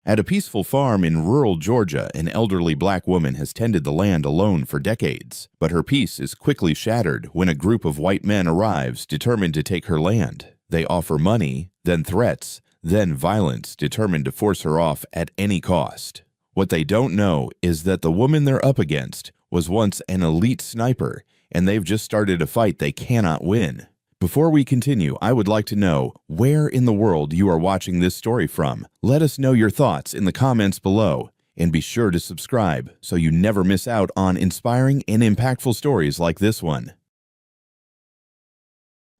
At a peaceful farm in rural Georgia, an elderly black woman has tended the land alone for decades, but her peace is quickly shattered when a group of white men arrives determined to take her land. They offer money, then threats, then violence, determined to force her off at any cost. What they don't know is that the woman they're up against was once an elite sniper, and they've just started a fight they cannot win. Before we continue, I would like to know where in the world you are watching this story from. Let us know your thoughts in the comments below, and be sure to subscribe so you never miss out on inspiring and impactful stories like this one.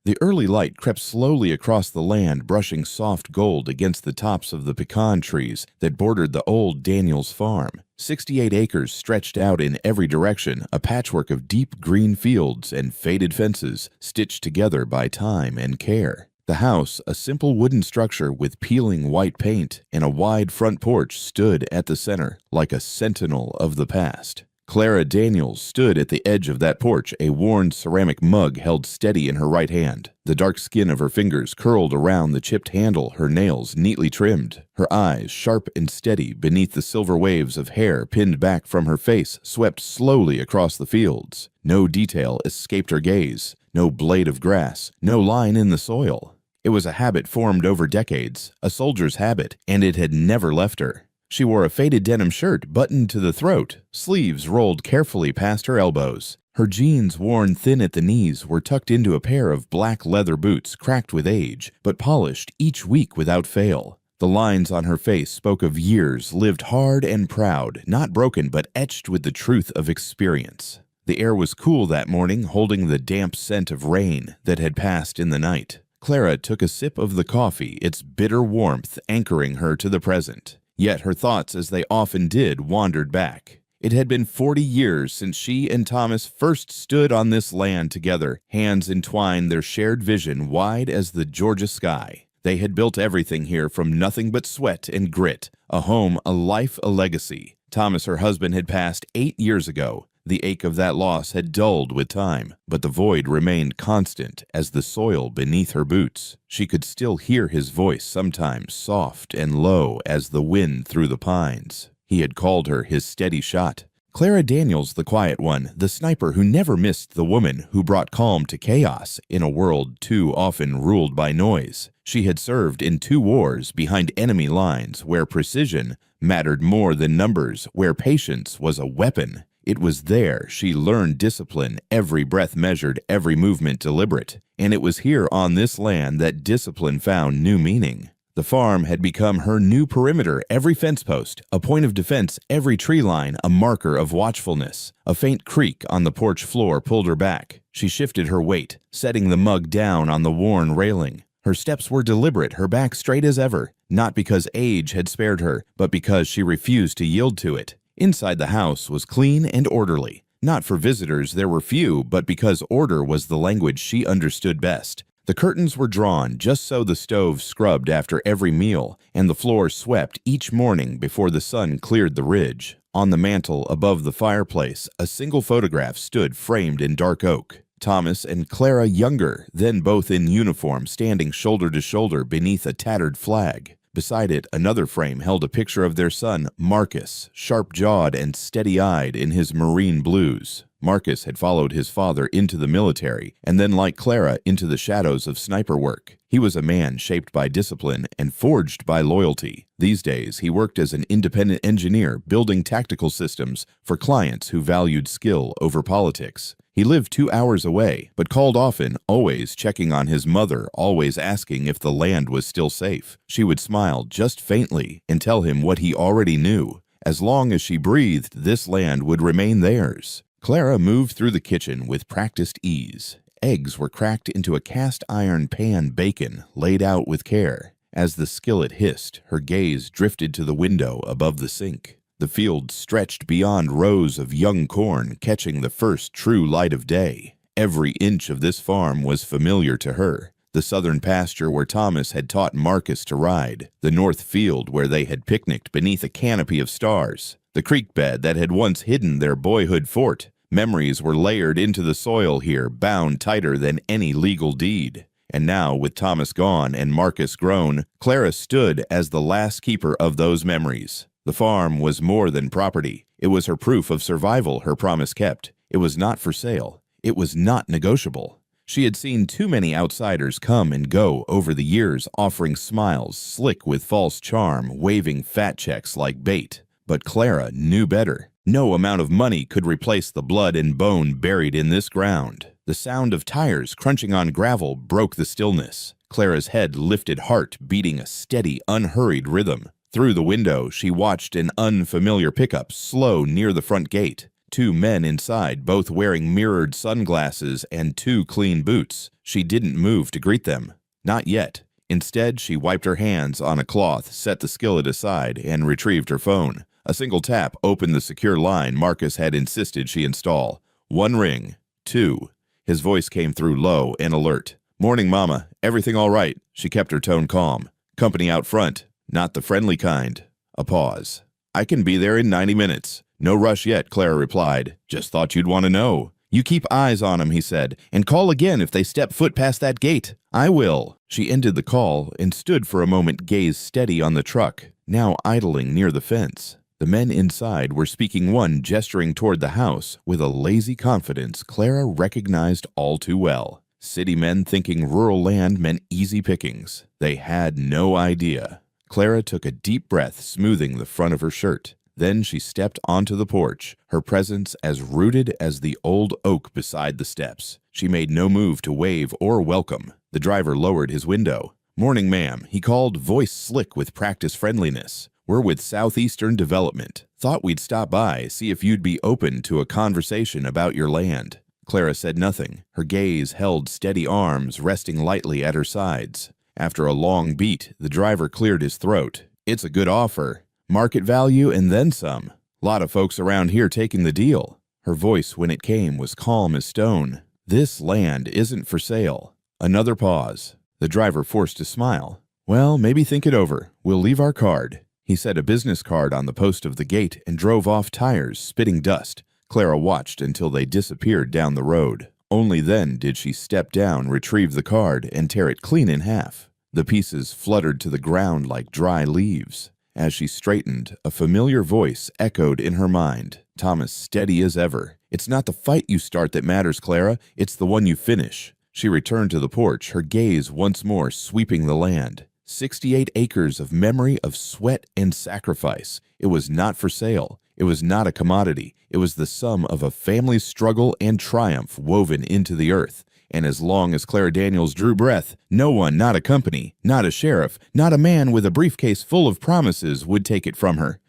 The early light crept slowly across the land, brushing soft gold against the tops of the pecan trees that bordered the old Daniels farm. 68 acres stretched out in every direction, a patchwork of deep green fields and faded fences stitched together by time and care. The house, a simple wooden structure with peeling white paint and a wide front porch, stood at the center like a sentinel of the past. Clara Daniels stood at the edge of that porch, a worn ceramic mug held steady in her right hand. The dark skin of her fingers curled around the chipped handle, her nails neatly trimmed. Her eyes, sharp and steady beneath the silver waves of hair pinned back from her face, swept slowly across the fields. No detail escaped her gaze, no blade of grass, no line in the soil. It was a habit formed over decades, a soldier's habit, and it had never left her. She wore a faded denim shirt buttoned to the throat, sleeves rolled carefully past her elbows. Her jeans, worn thin at the knees, were tucked into a pair of black leather boots cracked with age, but polished each week without fail. The lines on her face spoke of years lived hard and proud, not broken but etched with the truth of experience. The air was cool that morning, holding the damp scent of rain that had passed in the night. Clara took a sip of the coffee, its bitter warmth anchoring her to the present. Yet her thoughts, as they often did, wandered back. It had been 40 years since she and Thomas first stood on this land together, hands entwined, their shared vision wide as the Georgia sky. They had built everything here from nothing but sweat and grit, a home, a life, a legacy. Thomas, her husband, had passed 8 years ago. The ache of that loss had dulled with time, but the void remained constant as the soil beneath her boots. She could still hear his voice, sometimes soft and low as the wind through the pines. He had called her his steady shot. Clara Daniels, the quiet one, the sniper who never missed, the woman who brought calm to chaos in a world too often ruled by noise. She had served in 2 wars behind enemy lines where precision mattered more than numbers, where patience was a weapon. It was there she learned discipline, every breath measured, every movement deliberate. And it was here on this land that discipline found new meaning. The farm had become her new perimeter, every fence post, a point of defense, every tree line, a marker of watchfulness. A faint creak on the porch floor pulled her back. She shifted her weight, setting the mug down on the worn railing. Her steps were deliberate, her back straight as ever, not because age had spared her, but because she refused to yield to it. Inside the house was clean and orderly. Not for visitors, there were few, but because order was the language she understood best. The curtains were drawn just so the stove scrubbed after every meal, and the floor swept each morning before the sun cleared the ridge. On the mantel above the fireplace, a single photograph stood framed in dark oak. Thomas and Clara younger, then both in uniform, standing shoulder to shoulder beneath a tattered flag. Beside it, another frame held a picture of their son, Marcus, sharp-jawed and steady-eyed in his marine blues. Marcus had followed his father into the military, and then, like Clara, into the shadows of sniper work. He was a man shaped by discipline and forged by loyalty. These days, he worked as an independent engineer, building tactical systems for clients who valued skill over politics. He lived 2 hours away, but called often, always checking on his mother, always asking if the land was still safe. She would smile just faintly and tell him what he already knew. As long as she breathed, this land would remain theirs. Clara moved through the kitchen with practiced ease. Eggs were cracked into a cast-iron pan, bacon laid out with care. As the skillet hissed, her gaze drifted to the window above the sink. The field stretched beyond rows of young corn, catching the first true light of day. Every inch of this farm was familiar to her. The southern pasture where Thomas had taught Marcus to ride, the north field where they had picnicked beneath a canopy of stars, the creek bed that had once hidden their boyhood fort. Memories were layered into the soil here, bound tighter than any legal deed. And now, with Thomas gone and Marcus grown, Clara stood as the last keeper of those memories. The farm was more than property. It was her proof of survival, her promise kept. It was not for sale. It was not negotiable. She had seen too many outsiders come and go over the years, offering smiles, slick with false charm, waving fat checks like bait. But Clara knew better. No amount of money could replace the blood and bone buried in this ground. The sound of tires crunching on gravel broke the stillness. Clara's head lifted, heart beating a steady, unhurried rhythm. Through the window, she watched an unfamiliar pickup slow near the front gate. Two men inside, both wearing mirrored sunglasses and two clean boots. She didn't move to greet them. Not yet. Instead, she wiped her hands on a cloth, set the skillet aside, and retrieved her phone. A single tap opened the secure line Marcus had insisted she install. One ring. Two. His voice came through low and alert. "Morning, Mama. Everything all right?" She kept her tone calm. "Company out front. Not the friendly kind." A pause. "I can be there in 90 minutes. "No rush yet," Clara replied. "Just thought you'd want to know." "You keep eyes on 'em," he said, "and call again if they step foot past that gate." "I will." She ended the call and stood for a moment, gaze steady on the truck, now idling near the fence. The men inside were speaking, one gesturing toward the house with a lazy confidence Clara recognized all too well. City men thinking rural land meant easy pickings. They had no idea. Clara took a deep breath, smoothing the front of her shirt. Then she stepped onto the porch, her presence as rooted as the old oak beside the steps. She made no move to wave or welcome. The driver lowered his window. "Morning, ma'am," he called, voice slick with practice friendliness. "We're with Southeastern Development. Thought we'd stop by, see if you'd be open to a conversation about your land." Clara said nothing. Her gaze held steady, arms resting lightly at her sides. After a long beat, the driver cleared his throat. "It's a good offer. Market value and then some. Lot of folks around here taking the deal." Her voice, when it came, was calm as stone. "This land isn't for sale." Another pause. The driver forced a smile. "Well, maybe think it over. We'll leave our card." He set a business card on the post of the gate and drove off, tires spitting dust. Clara watched until they disappeared down the road. Only then did she step down, retrieve the card, and tear it clean in half. The pieces fluttered to the ground like dry leaves. As she straightened, a familiar voice echoed in her mind. Thomas, steady as ever. "It's not the fight you start that matters, Clara. It's the one you finish." She returned to the porch, her gaze once more sweeping the land. 68 acres of memory, of sweat and sacrifice. It was not for sale. It was not a commodity. It was the sum of a family's struggle and triumph woven into the earth. And as long as Clara Daniels drew breath, no one, not a company, not a sheriff, not a man with a briefcase full of promises would take it from her.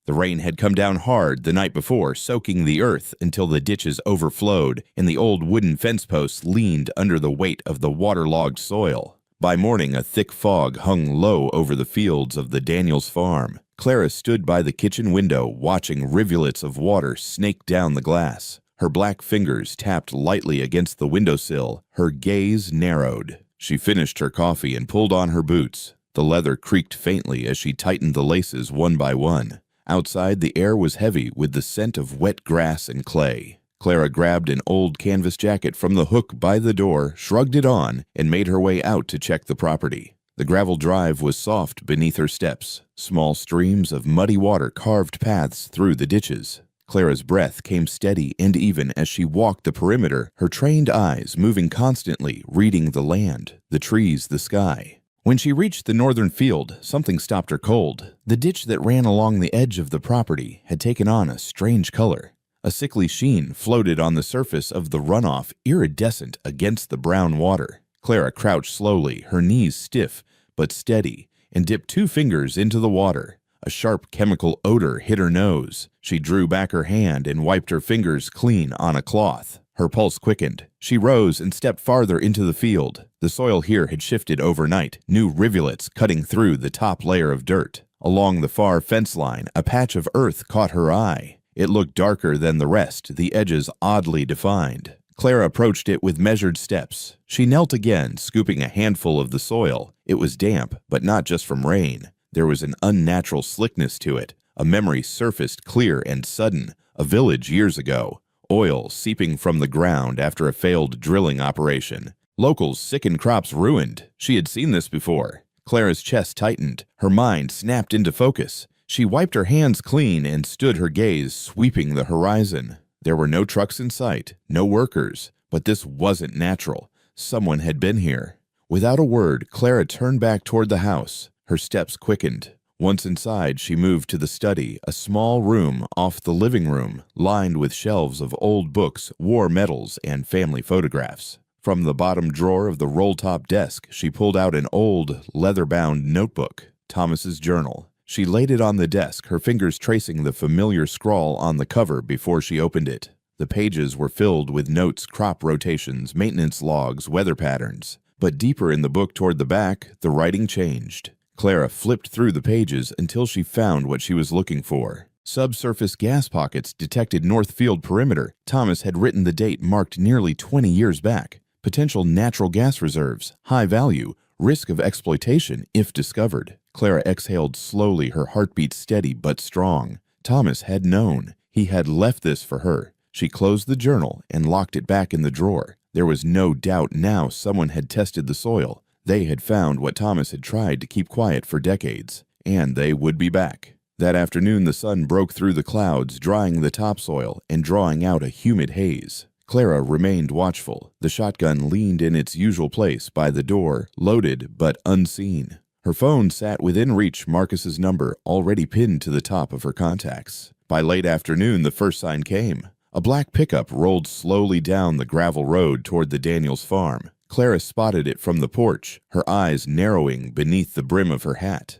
The rain had come down hard the night before, soaking the earth until the ditches overflowed and the old wooden fence posts leaned under the weight of the waterlogged soil. By morning, a thick fog hung low over the fields of the Daniels farm. Clara stood by the kitchen window, watching rivulets of water snake down the glass. Her black fingers tapped lightly against the windowsill. Her gaze narrowed. She finished her coffee and pulled on her boots. The leather creaked faintly as she tightened the laces one by one. Outside, the air was heavy with the scent of wet grass and clay. Clara grabbed an old canvas jacket from the hook by the door, shrugged it on, and made her way out to check the property. The gravel drive was soft beneath her steps. Small streams of muddy water carved paths through the ditches. Clara's breath came steady and even as she walked the perimeter, her trained eyes moving constantly, reading the land, the trees, the sky. When she reached the northern field, something stopped her cold. The ditch that ran along the edge of the property had taken on a strange color. A sickly sheen floated on the surface of the runoff, iridescent against the brown water. Clara crouched slowly, her knees stiff but steady, and dipped 2 fingers into the water. A sharp chemical odor hit her nose. She drew back her hand and wiped her fingers clean on a cloth. Her pulse quickened. She rose and stepped farther into the field. The soil here had shifted overnight, new rivulets cutting through the top layer of dirt. Along the far fence line, a patch of earth caught her eye. It looked darker than the rest, the edges oddly defined. Clara approached it with measured steps. She knelt again, scooping a handful of the soil. It was damp, but not just from rain. There was an unnatural slickness to it. A memory surfaced clear and sudden. A village years ago. Oil seeping from the ground after a failed drilling operation. Locals' sickened crops ruined. She had seen this before. Clara's chest tightened. Her mind snapped into focus. She wiped her hands clean and stood her gaze sweeping the horizon. There were no trucks in sight, no workers, but this wasn't natural. Someone had been here. Without a word, Clara turned back toward the house. Her steps quickened. Once inside, she moved to the study, a small room off the living room, lined with shelves of old books, war medals, and family photographs. From the bottom drawer of the roll-top desk, she pulled out an old, leather-bound notebook, Thomas's journal. She laid it on the desk, her fingers tracing the familiar scrawl on the cover before she opened it. The pages were filled with notes, crop rotations, maintenance logs, weather patterns. But deeper in the book toward the back, the writing changed. Clara flipped through the pages until she found what she was looking for. Subsurface gas pockets detected Northfield perimeter. Thomas had written the date marked nearly 20 years back. Potential natural gas reserves, high value, risk of exploitation if discovered. Clara exhaled slowly, her heartbeat steady but strong. Thomas had known. He had left this for her. She closed the journal and locked it back in the drawer. There was no doubt now someone had tested the soil. They had found what Thomas had tried to keep quiet for decades, and they would be back. That afternoon the sun broke through the clouds, drying the topsoil and drawing out a humid haze. Clara remained watchful. The shotgun leaned in its usual place by the door, loaded but unseen. Her phone sat within reach, Marcus's number already pinned to the top of her contacts. By late afternoon, the first sign came. A black pickup rolled slowly down the gravel road toward the Daniels farm. Clara spotted it from the porch, her eyes narrowing beneath the brim of her hat.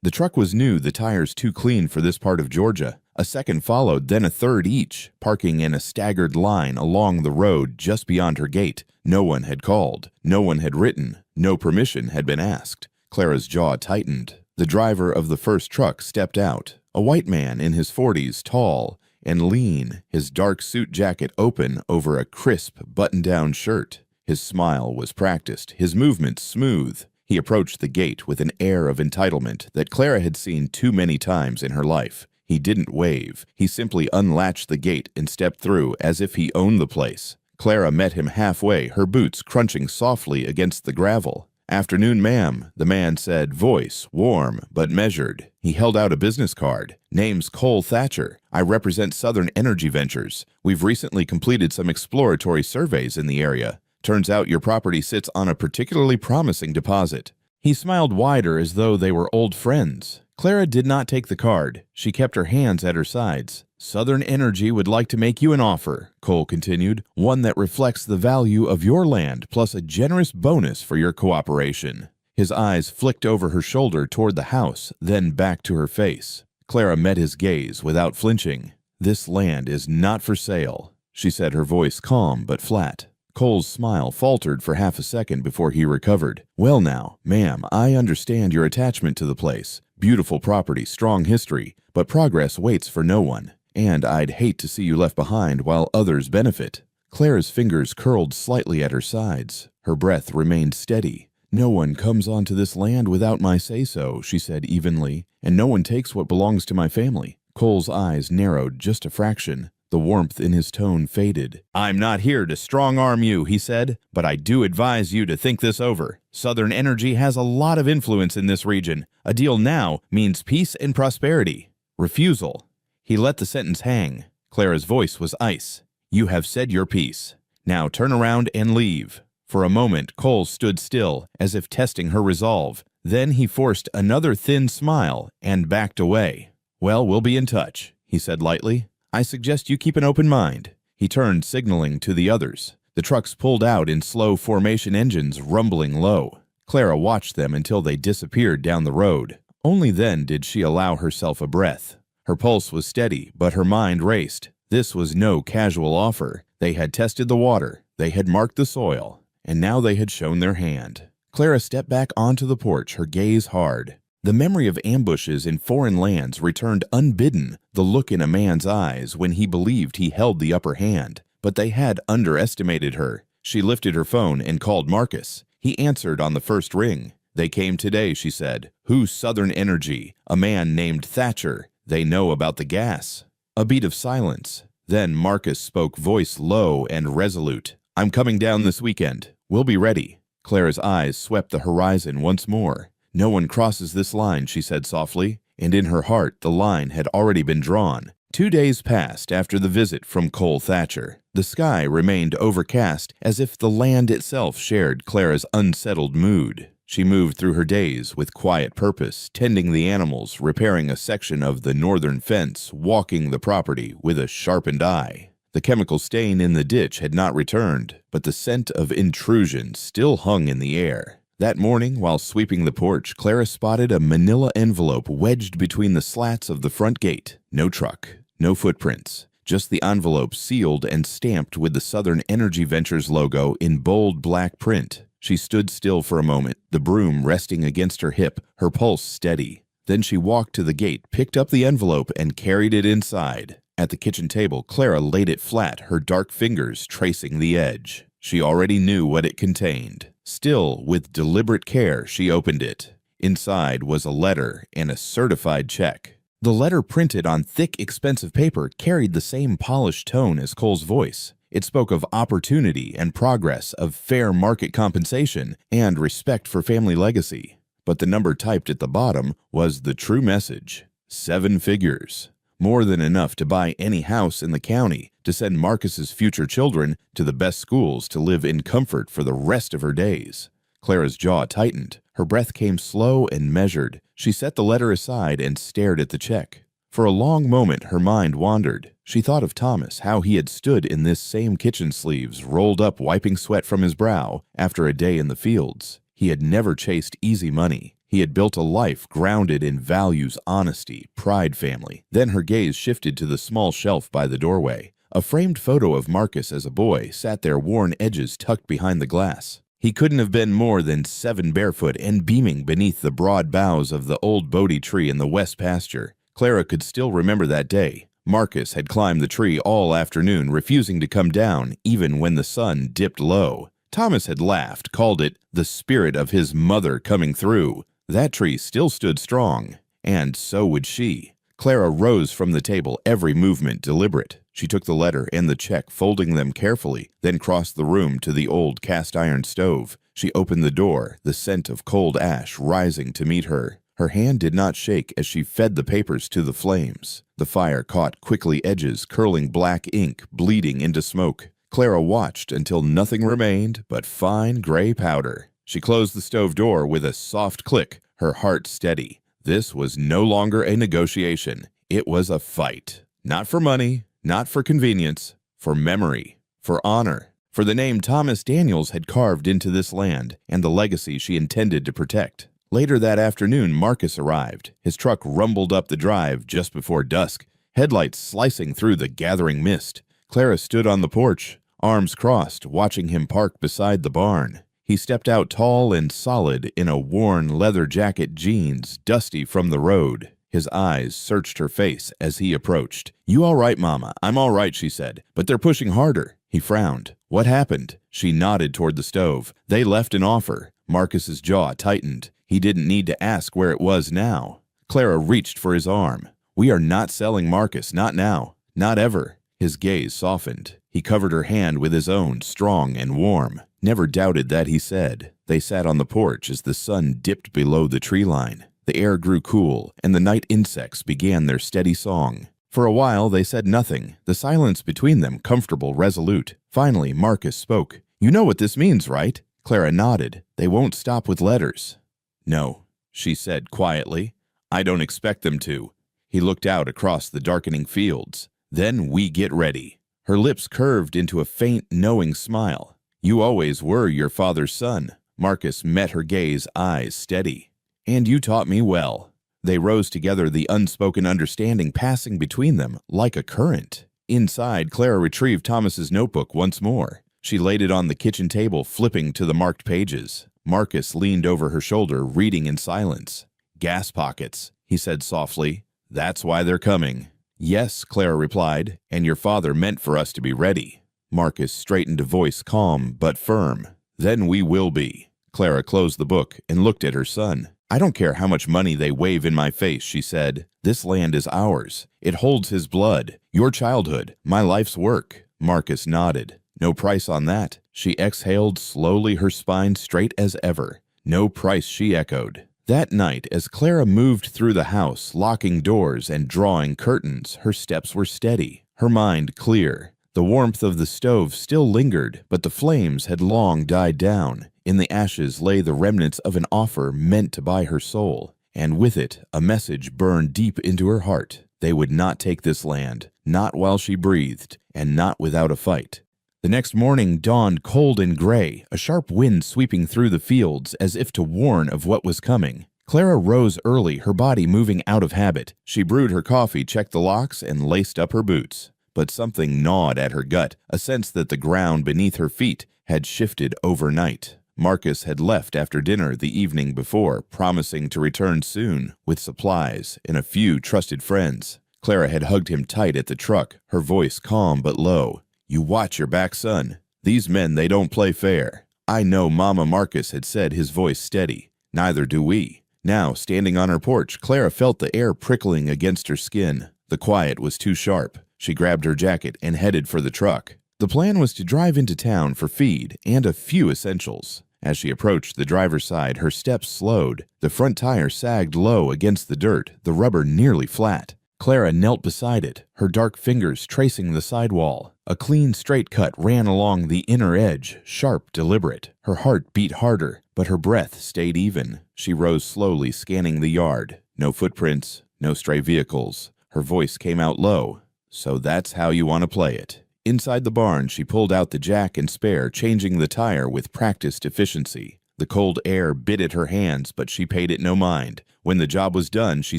The truck was new, the tires too clean for this part of Georgia. A second followed, then a third each, parking in a staggered line along the road just beyond her gate. No one had called. No one had written. No permission had been asked. Clara's jaw tightened. The driver of the first truck stepped out. A white man in his 40s, tall and lean, his dark suit jacket open over a crisp, button-down shirt. His smile was practiced, his movements smooth. He approached the gate with an air of entitlement that Clara had seen too many times in her life. He didn't wave. He simply unlatched the gate and stepped through as if he owned the place. Clara met him halfway, her boots crunching softly against the gravel. "Afternoon, ma'am," the man said, voice warm but measured. He held out a business card. "Name's Cole Thatcher. I represent Southern Energy Ventures. We've recently completed some exploratory surveys in the area. Turns out your property sits on a particularly promising deposit." He smiled wider as though they were old friends. Clara did not take the card. She kept her hands at her sides. "Southern Energy would like to make you an offer," Cole continued, "one that reflects the value of your land plus a generous bonus for your cooperation." His eyes flicked over her shoulder toward the house, then back to her face. Clara met his gaze without flinching. "This land is not for sale," she said, her voice calm but flat. Cole's smile faltered for half a second before he recovered. "Well now, ma'am, I understand your attachment to the place. Beautiful property, strong history, but progress waits for no one. And I'd hate to see you left behind while others benefit." Clara's fingers curled slightly at her sides. Her breath remained steady. "No one comes onto this land without my say-so," she said evenly, "and no one takes what belongs to my family." Cole's eyes narrowed just a fraction. The warmth in his tone faded. "I'm not here to strong-arm you," he said, "but I do advise you to think this over. Southern Energy has a lot of influence in this region. A deal now means peace and prosperity. Refusal." He let the sentence hang. Clara's voice was ice. "You have said your piece. Now turn around and leave." For a moment, Cole stood still, as if testing her resolve. Then he forced another thin smile and backed away. "Well, we'll be in touch," he said lightly. "I suggest you keep an open mind." He turned, signaling to the others. The trucks pulled out in slow formation, engines rumbling low. Clara watched them until they disappeared down the road. Only then did she allow herself a breath. Her pulse was steady, but her mind raced. This was no casual offer. They had tested the water, they had marked the soil, and now they had shown their hand. Clara stepped back onto the porch, her gaze hard. The memory of ambushes in foreign lands returned unbidden, the look in a man's eyes when he believed he held the upper hand. But they had underestimated her. She lifted her phone and called Marcus. He answered on the first ring. "They came today," she said. "Who's Southern Energy?" "A man named Thatcher. They know about the gas." A beat of silence. Then Marcus spoke, voice low and resolute. "I'm coming down this weekend. "We'll be ready." Clara's eyes swept the horizon once more. "No one crosses this line," she said softly, and in her heart the line had already been drawn. 2 days passed after the visit from Cole Thatcher. The sky remained overcast, as if the land itself shared Clara's unsettled mood. She moved through her days with quiet purpose, tending the animals, repairing a section of the northern fence, walking the property with a sharpened eye. The chemical stain in the ditch had not returned, but the scent of intrusion still hung in the air. That morning, while sweeping the porch, Clara spotted a manila envelope wedged between the slats of the front gate. No truck, no footprints, just the envelope sealed and stamped with the Southern Energy Ventures logo in bold black print. She stood still for a moment, the broom resting against her hip, her pulse steady. Then she walked to the gate, picked up the envelope, and carried it inside. At the kitchen table, Clara laid it flat, her dark fingers tracing the edge. She already knew what it contained. Still, with deliberate care, she opened it. Inside was a letter and a certified check. The letter, printed on thick, expensive paper, carried the same polished tone as Cole's voice. It spoke of opportunity and progress, of fair market compensation, and respect for family legacy. But the number typed at the bottom was the true message: 7 figures. More than enough to buy any house in the county, to send Marcus's future children to the best schools, to live in comfort for the rest of her days. Clara's jaw tightened. Her breath came slow and measured. She set the letter aside and stared at the check. For a long moment, her mind wandered. She thought of Thomas, how he had stood in this same kitchen sleeves, rolled up, wiping sweat from his brow after a day in the fields. He had never chased easy money. He had built a life grounded in values, honesty, pride, family. Then her gaze shifted to the small shelf by the doorway. A framed photo of Marcus as a boy sat there, worn edges tucked behind the glass. He couldn't have been more than 7 barefoot and beaming beneath the broad boughs of the old Bodhi tree in the west pasture. Clara could still remember that day. Marcus had climbed the tree all afternoon, refusing to come down even when the sun dipped low. Thomas had laughed, called it the spirit of his mother coming through. That tree still stood strong, and so would she. Clara rose from the table, every movement deliberate. She took the letter and the check, folding them carefully, then crossed the room to the old cast-iron stove. She opened the door, the scent of cold ash rising to meet her. Her hand did not shake as she fed the papers to the flames. The fire caught quickly edges, curling black ink, bleeding into smoke. Clara watched until nothing remained but fine gray powder. She closed the stove door with a soft click, her heart steady. This was no longer a negotiation. It was a fight. Not for money, not for convenience, for memory, for honor, for the name Thomas Daniels had carved into this land and the legacy she intended to protect. Later that afternoon, Marcus arrived. His truck rumbled up the drive just before dusk, headlights slicing through the gathering mist. Clara stood on the porch, arms crossed, watching him park beside the barn. He stepped out tall and solid in a worn leather jacket, jeans dusty from the road. His eyes searched her face as he approached. "You all right, Mama?" "I'm all right," she said, "but they're pushing harder." He frowned. "What happened?" She nodded toward the stove. "They left an offer." Marcus's jaw tightened. He didn't need to ask where it was now. Clara reached for his arm. "We are not selling Marcus, not now, not ever." His gaze softened. He covered her hand with his own, strong and warm. "Never doubted that," he said. They sat on the porch as the sun dipped below the tree line. The air grew cool, and the night insects began their steady song. For a while they said nothing, the silence between them comfortable, resolute. Finally, Marcus spoke. "You know what this means, right?" Clara nodded. "They won't stop with letters." "No," she said quietly. "I don't expect them to." He looked out across the darkening fields. "Then we get ready." Her lips curved into a faint, knowing smile. "You always were your father's son." Marcus met her gaze, eyes steady. "And you taught me well." They rose together, the unspoken understanding passing between them like a current. Inside, Clara retrieved Thomas's notebook once more. She laid it on the kitchen table, flipping to the marked pages. Marcus leaned over her shoulder, reading in silence. "Gas pockets," he said softly. "That's why they're coming." "Yes," Clara replied, "and your father meant for us to be ready." Marcus straightened, a voice calm but firm. "Then we will be." Clara closed the book and looked at her son. "I don't care how much money they wave in my face," she said. "This land is ours. It holds his blood, your childhood, my life's work." Marcus nodded. "No price on that." She exhaled slowly, her spine straight as ever. No price, she echoed. That night, as Clara moved through the house, locking doors and drawing curtains, her steps were steady, her mind clear. The warmth of the stove still lingered, but the flames had long died down. In the ashes lay the remnants of an offer meant to buy her soul, and with it a message burned deep into her heart. They would not take this land, not while she breathed, and not without a fight. The next morning dawned cold and gray, a sharp wind sweeping through the fields as if to warn of what was coming. Clara rose early, her body moving out of habit. She brewed her coffee, checked the locks, and laced up her boots. But something gnawed at her gut, a sense that the ground beneath her feet had shifted overnight. Marcus had left after dinner the evening before, promising to return soon with supplies and a few trusted friends. Clara had hugged him tight at the truck, her voice calm but low. "You watch your back, son. These men, they don't play fair." "I know," Mama, Marcus had said, his voice steady. "Neither do we." Now, standing on her porch, Clara felt the air prickling against her skin. The quiet was too sharp. She grabbed her jacket and headed for the truck. The plan was to drive into town for feed and a few essentials. As she approached the driver's side, her steps slowed. The front tire sagged low against the dirt, the rubber nearly flat. Clara knelt beside it, her dark fingers tracing the sidewall. A clean, straight cut ran along the inner edge, sharp, deliberate. Her heart beat harder, but her breath stayed even. She rose slowly, scanning the yard. No footprints, no stray vehicles. Her voice came out low. "So that's how you want to play it." Inside the barn, she pulled out the jack and spare, changing the tire with practiced efficiency. The cold air bit at her hands, but she paid it no mind. When the job was done, she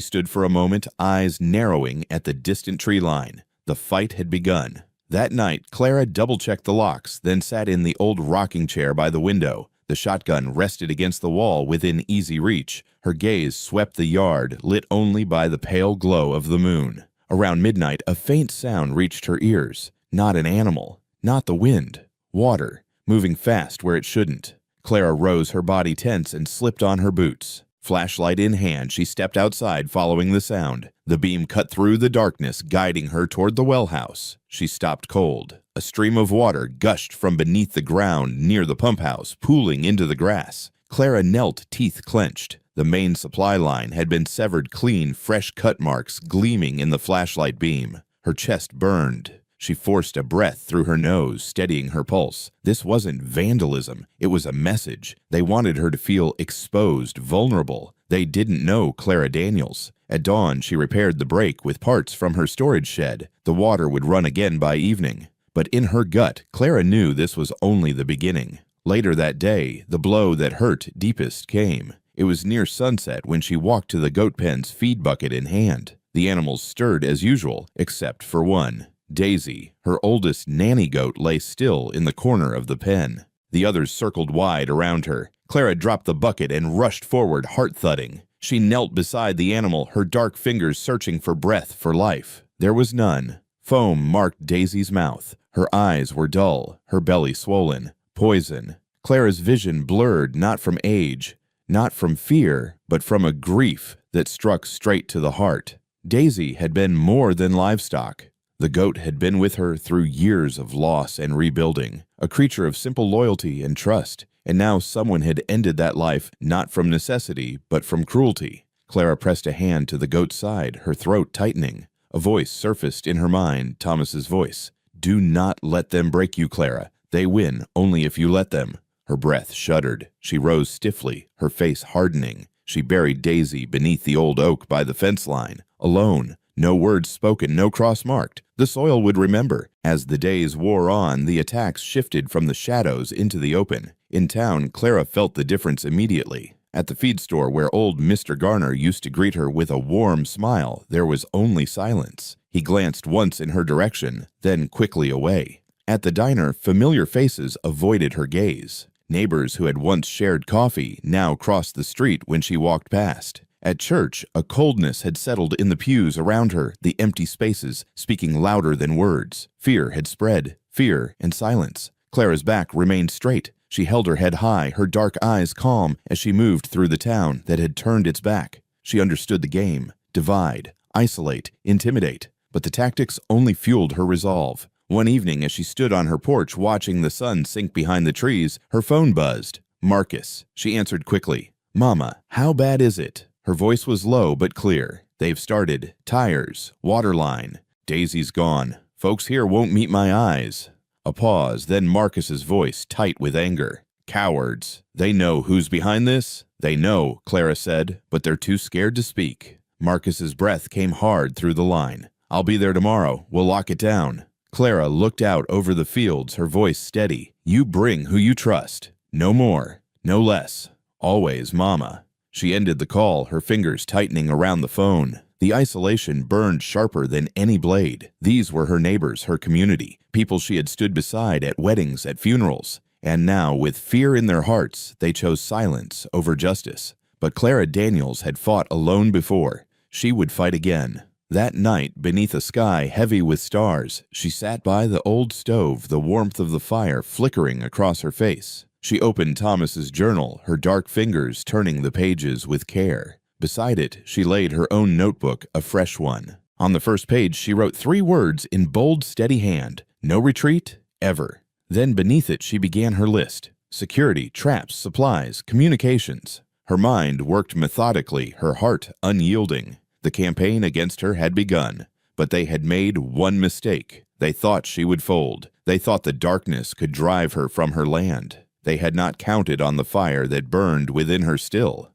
stood for a moment, eyes narrowing at the distant tree line. The fight had begun. That night, Clara double-checked the locks, then sat in the old rocking chair by the window. The shotgun rested against the wall within easy reach. Her gaze swept the yard, lit only by the pale glow of the moon. Around midnight, a faint sound reached her ears. Not an animal, not the wind. Water, moving fast where it shouldn't. Clara rose, her body tense, and slipped on her boots. Flashlight in hand, she stepped outside, following the sound. The beam cut through the darkness, guiding her toward the well house. She stopped cold. A stream of water gushed from beneath the ground near the pump house, pooling into the grass. Clara knelt, teeth clenched. The main supply line had been severed clean, fresh cut marks gleaming in the flashlight beam. Her chest burned. She forced a breath through her nose, steadying her pulse. This wasn't vandalism. It was a message. They wanted her to feel exposed, vulnerable. They didn't know Clara Daniels. At dawn, she repaired the break with parts from her storage shed. The water would run again by evening. But in her gut, Clara knew this was only the beginning. Later that day, the blow that hurt deepest came. It was near sunset when she walked to the goat pen's feed bucket in hand. The animals stirred as usual, except for one. Daisy, her oldest nanny goat, lay still in the corner of the pen. The others circled wide around her. Clara dropped the bucket and rushed forward, heart thudding. She knelt beside the animal, her dark fingers searching for breath, for life. There was none. Foam marked Daisy's mouth. Her eyes were dull, her belly swollen. Poison. Clara's vision blurred, not from age, not from fear, but from a grief that struck straight to the heart. Daisy had been more than livestock. The goat had been with her through years of loss and rebuilding, a creature of simple loyalty and trust, and now someone had ended that life not from necessity, but from cruelty. Clara pressed a hand to the goat's side, her throat tightening. A voice surfaced in her mind, Thomas's voice. "Do not let them break you, Clara. They win only if you let them." Her breath shuddered. She rose stiffly, her face hardening. She buried Daisy beneath the old oak by the fence line, alone. No words spoken, no cross marked. The soil would remember. As the days wore on, the attacks shifted from the shadows into the open. In town, Clara felt the difference immediately. At the feed store where old Mr. Garner used to greet her with a warm smile, there was only silence. He glanced once in her direction, then quickly away. At the diner, familiar faces avoided her gaze. Neighbors who had once shared coffee now crossed the street when she walked past. At church, a coldness had settled in the pews around her, the empty spaces speaking louder than words. Fear had spread, fear and silence. Clara's back remained straight. She held her head high, her dark eyes calm as she moved through the town that had turned its back. She understood the game. Divide, isolate, intimidate. But the tactics only fueled her resolve. One evening, as she stood on her porch watching the sun sink behind the trees, her phone buzzed. "Marcus," she answered quickly. "Mama, how bad is it?" Her voice was low but clear. "They've started. Tires. Water line. Daisy's gone. Folks here won't meet my eyes." A pause, then Marcus's voice tight with anger. "Cowards. They know who's behind this?" "They know," Clara said, "but they're too scared to speak." Marcus's breath came hard through the line. "I'll be there tomorrow. We'll lock it down." Clara looked out over the fields, her voice steady. "You bring who you trust. No more. No less. Always, Mama." She ended the call, her fingers tightening around the phone. The isolation burned sharper than any blade. These were her neighbors, her community, people she had stood beside at weddings, at funerals. And now, with fear in their hearts, they chose silence over justice. But Clara Daniels had fought alone before. She would fight again. That night, beneath a sky heavy with stars, she sat by the old stove, the warmth of the fire flickering across her face. She opened Thomas's journal, her dark fingers turning the pages with care. Beside it, she laid her own notebook, a fresh one. On the first page, she wrote 3 words in bold, steady hand: "No retreat, ever." Then beneath it, she began her list: security, traps, supplies, communications. Her mind worked methodically, her heart unyielding. The campaign against her had begun, but they had made one mistake. They thought she would fold. They thought the darkness could drive her from her land. They had not counted on the fire that burned within her still.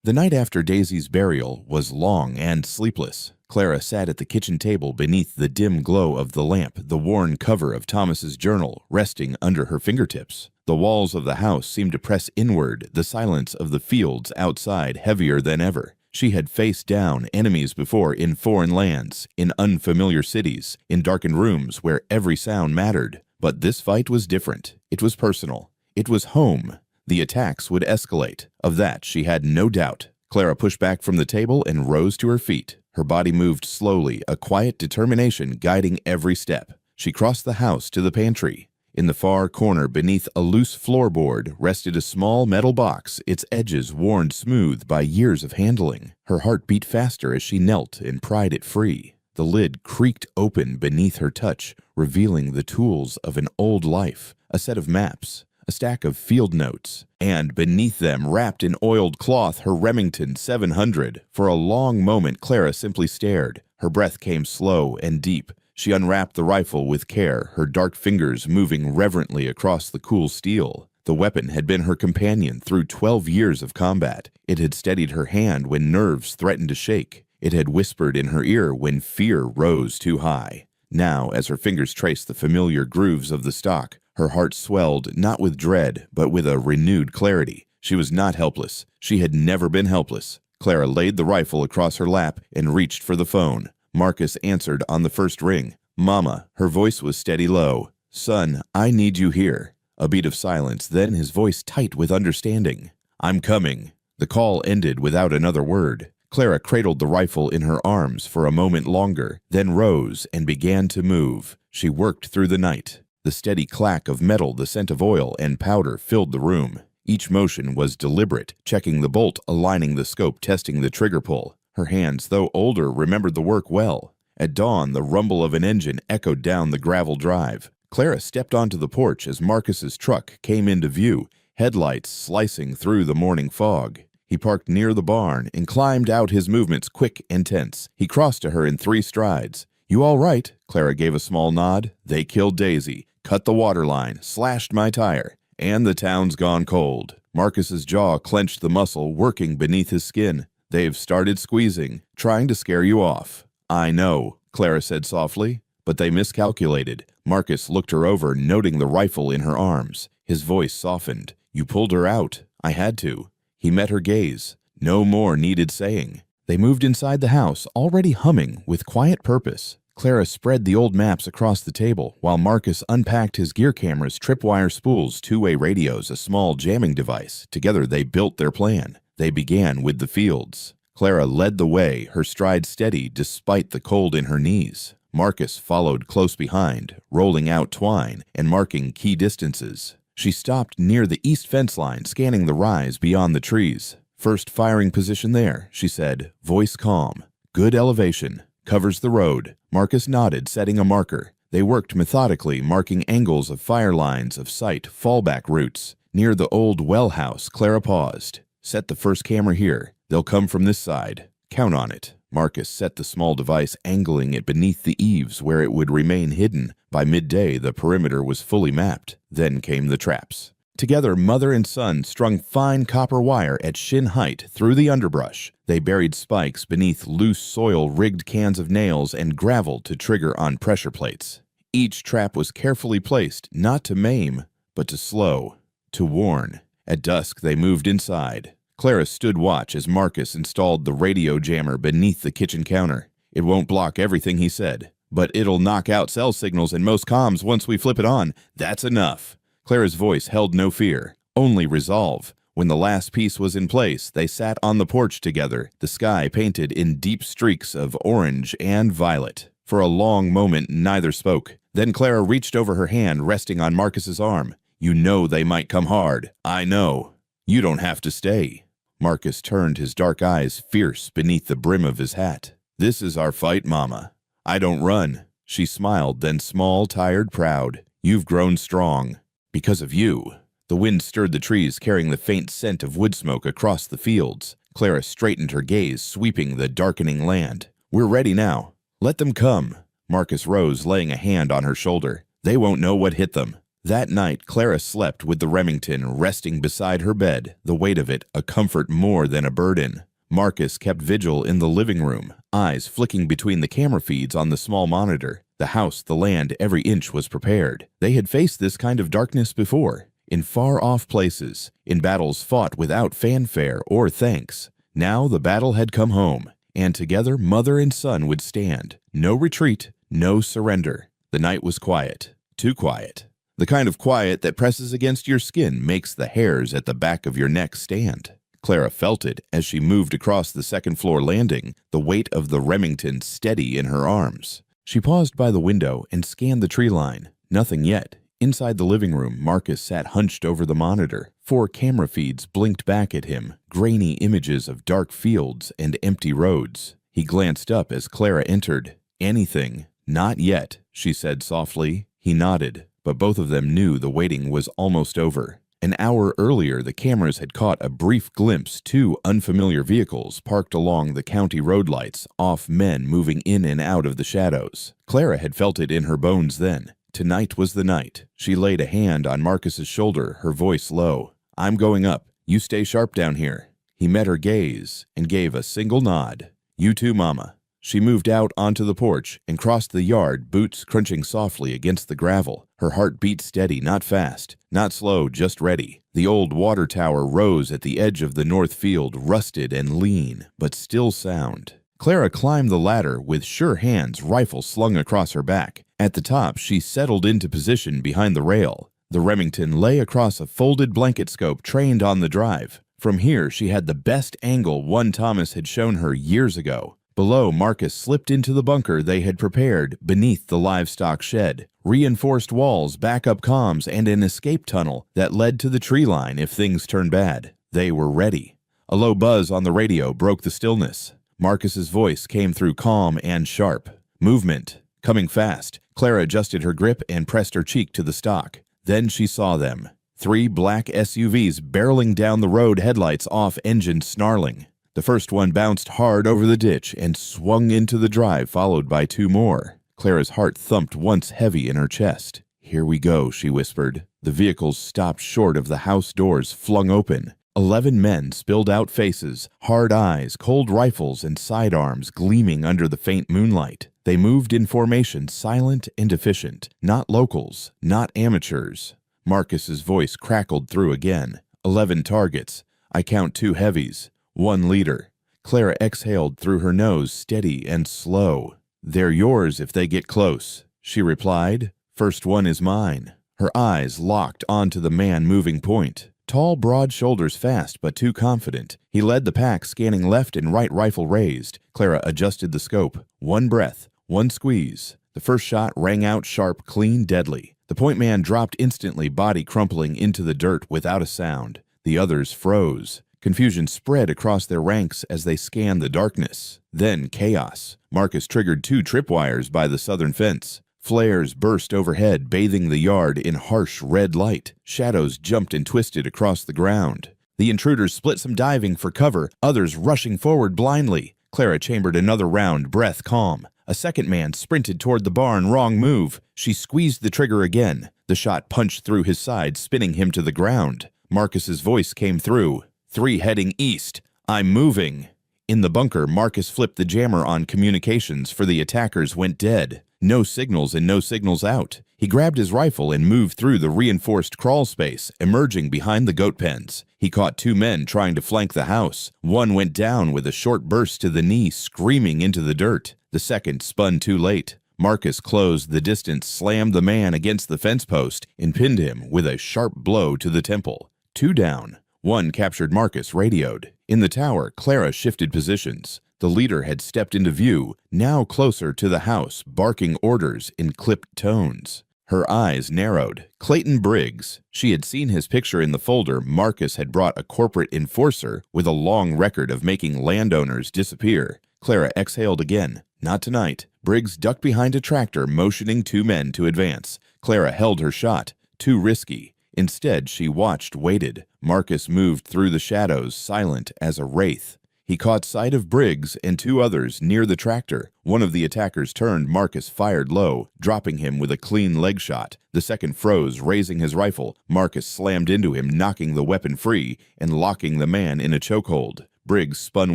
The night after Daisy's burial was long and sleepless. Clara sat at the kitchen table beneath the dim glow of the lamp, the worn cover of Thomas's journal resting under her fingertips. The walls of the house seemed to press inward, the silence of the fields outside heavier than ever. She had faced down enemies before in foreign lands, in unfamiliar cities, in darkened rooms where every sound mattered. But this fight was different. It was personal. It was home. The attacks would escalate. Of that she had no doubt. Clara pushed back from the table and rose to her feet. Her body moved slowly, a quiet determination guiding every step. She crossed the house to the pantry. In the far corner, beneath a loose floorboard, rested a small metal box, its edges worn smooth by years of handling. Her heart beat faster as she knelt and pried it free. The lid creaked open beneath her touch, revealing the tools of an old life, a set of maps, a stack of field notes, and beneath them, wrapped in oiled cloth, her Remington 700. For a long moment, Clara simply stared. Her breath came slow and deep. She unwrapped the rifle with care, her dark fingers moving reverently across the cool steel. The weapon had been her companion through 12 years of combat. It had steadied her hand when nerves threatened to shake. It had whispered in her ear when fear rose too high. Now, as her fingers traced the familiar grooves of the stock, her heart swelled not with dread, but with a renewed clarity. She was not helpless. She had never been helpless. Clara laid the rifle across her lap and reached for the phone. Marcus answered on the first ring. "Mama," her voice was steady low. "Son, I need you here." A beat of silence, then his voice tight with understanding. "I'm coming." The call ended without another word. Clara cradled the rifle in her arms for a moment longer, then rose and began to move. She worked through the night. The steady clack of metal, the scent of oil and powder filled the room. Each motion was deliberate, checking the bolt, aligning the scope, testing the trigger pull. Her hands, though older, remembered the work well. At dawn, the rumble of an engine echoed down the gravel drive. Clara stepped onto the porch as Marcus's truck came into view, headlights slicing through the morning fog. He parked near the barn and climbed out, his movements quick and tense. He crossed to her in 3 strides. "You all right?" Clara gave a small nod. "They killed Daisy, cut the water line, slashed my tire, and the town's gone cold." Marcus's jaw clenched, the muscle working beneath his skin. "They've started squeezing, trying to scare you off." "I know," Clara said softly, "but they miscalculated." Marcus looked her over, noting the rifle in her arms. His voice softened. "You pulled her out." "I had to." He met her gaze. No more needed saying. They moved inside the house, already humming with quiet purpose. Clara spread the old maps across the table, while Marcus unpacked his gear cameras, tripwire spools, 2-way radios, a small jamming device. Together they built their plan. They began with the fields. Clara led the way, her stride steady despite the cold in her knees. Marcus followed close behind, rolling out twine and marking key distances. She stopped near the east fence line, scanning the rise beyond the trees. "First firing position there," she said, voice calm. "Good elevation. Covers the road." Marcus nodded, setting a marker. They worked methodically, marking angles of fire lines of sight, fallback routes. Near the old well house, Clara paused. Set the first camera here. They'll come from this side. Count on it. Marcus set the small device, angling it beneath the eaves where it would remain hidden. By midday, the perimeter was fully mapped. Then came the traps. Together, mother and son strung fine copper wire at shin height through the underbrush. They buried spikes beneath loose soil, rigged cans of nails, and gravel to trigger on pressure plates. Each trap was carefully placed, not to maim, but to slow, to warn. At dusk, they moved inside. Clara stood watch as Marcus installed the radio jammer beneath the kitchen counter. It won't block everything, he said, but it'll knock out cell signals in most comms once we flip it on. That's enough. Clara's voice held no fear, only resolve. When the last piece was in place, they sat on the porch together, the sky painted in deep streaks of orange and violet. For a long moment, neither spoke. Then Clara reached over her hand, resting on Marcus's arm. You know they might come hard. I know. You don't have to stay. Marcus turned, his dark eyes fierce beneath the brim of his hat. This is our fight, Mama. I don't run. She smiled, then small, tired, proud. You've grown strong. Because of you. The wind stirred the trees, carrying the faint scent of wood smoke across the fields. Clara straightened her gaze, sweeping the darkening land. We're ready now. Let them come. Marcus rose, laying a hand on her shoulder. They won't know what hit them. That night, Clara slept with the Remington resting beside her bed, the weight of it a comfort more than a burden. Marcus kept vigil in the living room, eyes flicking between the camera feeds on the small monitor. The house, the land, every inch was prepared. They had faced this kind of darkness before, in far-off places, in battles fought without fanfare or thanks. Now the battle had come home, and together mother and son would stand. No retreat, no surrender. The night was quiet, too quiet. The kind of quiet that presses against your skin, makes the hairs at the back of your neck stand. Clara felt it as she moved across the second-floor landing, the weight of the Remington steady in her arms. She paused by the window and scanned the tree line. Nothing yet. Inside the living room, Marcus sat hunched over the monitor. 4 camera feeds blinked back at him, grainy images of dark fields and empty roads. He glanced up as Clara entered. Anything? Not yet, she said softly. He nodded, but both of them knew the waiting was almost over. An hour earlier, the cameras had caught a brief glimpse, 2 unfamiliar vehicles parked along the county road lights, off men moving in and out of the shadows. Clara had felt it in her bones then. Tonight was the night. She laid a hand on Marcus's shoulder, her voice low. I'm going up. You stay sharp down here. He met her gaze and gave a single nod. You too, Mama. She moved out onto the porch and crossed the yard, boots crunching softly against the gravel. Her heart beat steady, not fast, not slow, just ready. The old water tower rose at the edge of the north field, rusted and lean, but still sound. Clara climbed the ladder with sure hands, rifle slung across her back. At the top, she settled into position behind the rail. The Remington lay across a folded blanket scope trained on the drive. From here, she had the best angle one Thomas had shown her years ago. Below, Marcus slipped into the bunker they had prepared beneath the livestock shed. Reinforced walls, backup comms, and an escape tunnel that led to the tree line if things turned bad. They were ready. A low buzz on the radio broke the stillness. Marcus's voice came through calm and sharp. Movement. Coming fast. Clara adjusted her grip and pressed her cheek to the stock. Then she saw them. 3 black SUVs barreling down the road, headlights off, engines snarling. The first one bounced hard over the ditch and swung into the drive, followed by 2 more. Clara's heart thumped once heavy in her chest. Here we go, she whispered. The vehicles stopped short of the house doors flung open. 11 men spilled out faces, hard eyes, cold rifles, and sidearms gleaming under the faint moonlight. They moved in formation, silent and efficient. Not locals, not amateurs. Marcus's voice crackled through again. 11 targets. I count 2 heavies. 1 leader. Clara exhaled through her nose, steady and slow. They're yours if they get close, she replied. First one is mine. Her eyes locked onto the man moving point. Tall, broad shoulders, fast but too confident. He led the pack, scanning left and right, rifle raised. Clara adjusted the scope. 1 breath, 1 squeeze. The first shot rang out sharp, clean, deadly. The point man dropped instantly, body crumpling into the dirt without a sound. The others froze. Confusion spread across their ranks as they scanned the darkness. Then chaos. Marcus triggered 2 tripwires by the southern fence. Flares burst overhead, bathing the yard in harsh red light. Shadows jumped and twisted across the ground. The intruders split, some diving for cover, others rushing forward blindly. Clara chambered another round, breath calm. A second man sprinted toward the barn, wrong move. She squeezed the trigger again. The shot punched through his side, spinning him to the ground. Marcus's voice came through. 3 heading east. I'm moving. In the bunker, Marcus flipped the jammer on communications, for the attackers went dead. No signals and no signals out. He grabbed his rifle and moved through the reinforced crawl space, emerging behind the goat pens. He caught 2 men trying to flank the house. One went down with a short burst to the knee, screaming into the dirt. The second spun too late. Marcus closed the distance, slammed the man against the fence post, and pinned him with a sharp blow to the temple. 2 down. 1 captured Marcus, radioed. In the tower, Clara shifted positions. The leader had stepped into view, now closer to the house, barking orders in clipped tones. Her eyes narrowed. Clayton Briggs. She had seen his picture in the folder. Marcus had brought a corporate enforcer with a long record of making landowners disappear. Clara exhaled again. Not tonight. Briggs ducked behind a tractor, motioning 2 men to advance. Clara held her shot. Too risky. Instead, she watched, waited. Marcus moved through the shadows, silent as a wraith. He caught sight of Briggs and 2 others near the tractor. One of the attackers turned. Marcus fired low, dropping him with a clean leg shot. The second froze, raising his rifle. Marcus slammed into him, knocking the weapon free and locking the man in a chokehold. Briggs spun,